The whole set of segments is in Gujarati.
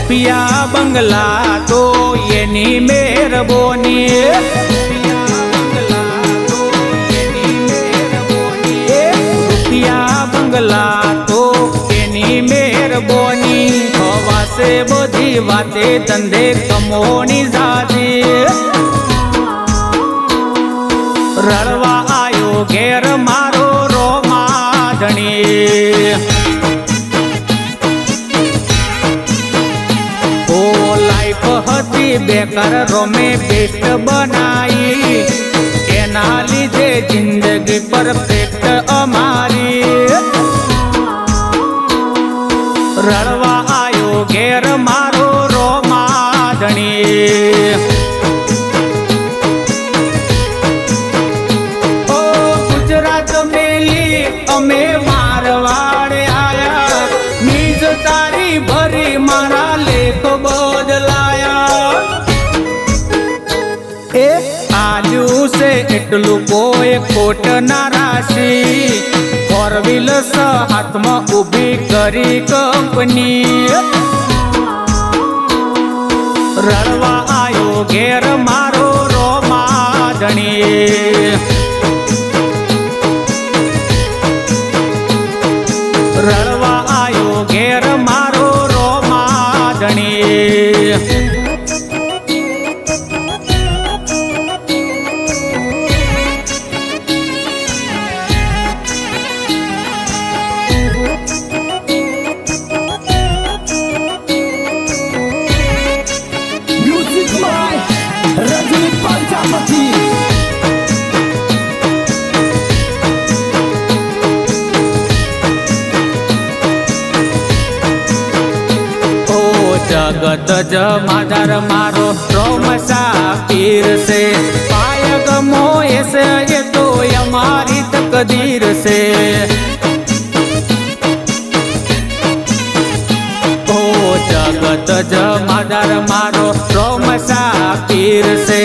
રૂપિયા બંગલા તો એની મહેરબાની, રૂપિયા બંગલા તો એની મહેરબાની, ખવાશે બધી વાતે ધંધે કમોની જાતી, રળવા આયો ઘેર મારો રોમાધણી, ઓ લાઈફ હતી બેકાર રોમે બેસ્ટ બનાઈ, એના લીધે જિંદગી પરફેક્ટ અમારી, રળવા આયો ઘેર મારો રોમાધણી, અમે મારવાડ આયા, નીજ તારી ભરી મારા લેખ બદલાયા, એ આજુ છે એટલું કોઈ ખોટ ના રાશી, ફોર વ્હીલર હાથમાં ઊભી કરી કંપની, રળવા આયો ઘેર મારો રોમાધણી, રળવા આયો ઘેર મારો રોમાધણી, મ્યુઝિક બાય રજની પ્રજાપતિ. જગત જમાદાર મારો રોમસા પીર છે, પાયગ મોય છે એ તો અમારી તકદીર છે, ઓ જગત જમાદાર મારો રોમસા પીર છે,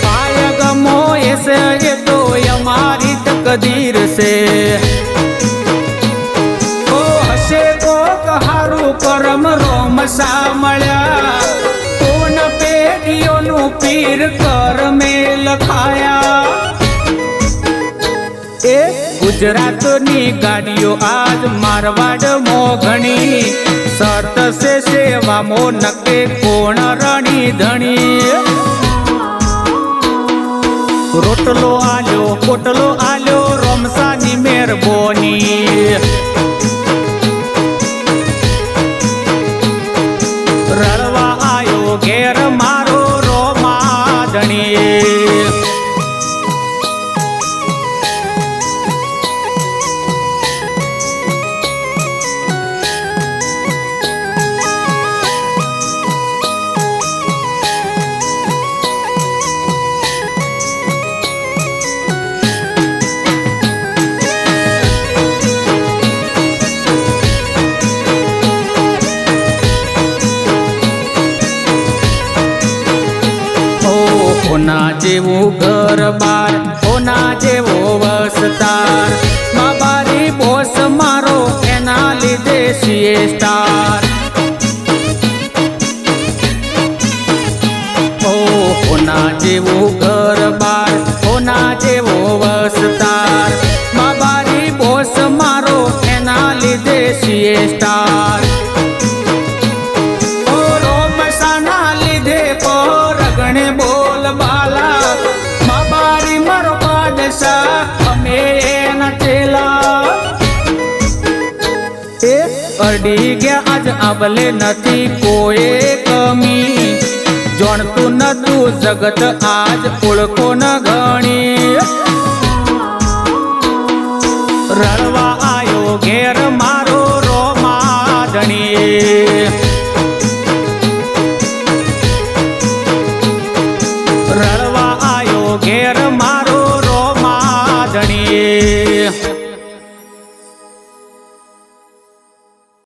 પાયગ મોય છે એ તો અમારી તકદીર છે, હારું કરમ રોમસા મળ્યા, કોન પેઢીઓનું પીર કરમે લખાયા, એ ગુજરાતની ગાડીઓ આજ મારવાડ મોઘણી, શરત છે સેવા નકે કોણ રણી ધણી, રોટલો આલ્યો પોટલો આલ્યો રોમસાની મહેરબાની, રળવા આયો ઘેર મારો રોમાધણી, હોના જેવું ઘર બાર, હોના જેવો વસતાર, મા બારી બોસ મારો એના લીધે છીએ સ્ટાર, ઓ હોના જેવું ઘર બાર, હોના જેવો વસતાર, મા બારી બોસ મારો એના લીધે છીએ સ્ટાર, ઓ રોમસાના લીધે રગણે બોલ બાલા, મા બારી મારો બાદશાહ અમે એના ચેલા, એ અડી ગયા આજ આબલે નથી કોઈ કમી, જાણતું નતું જગત આજ ઓળખો ન ગણી, રળવા આયો ઘેર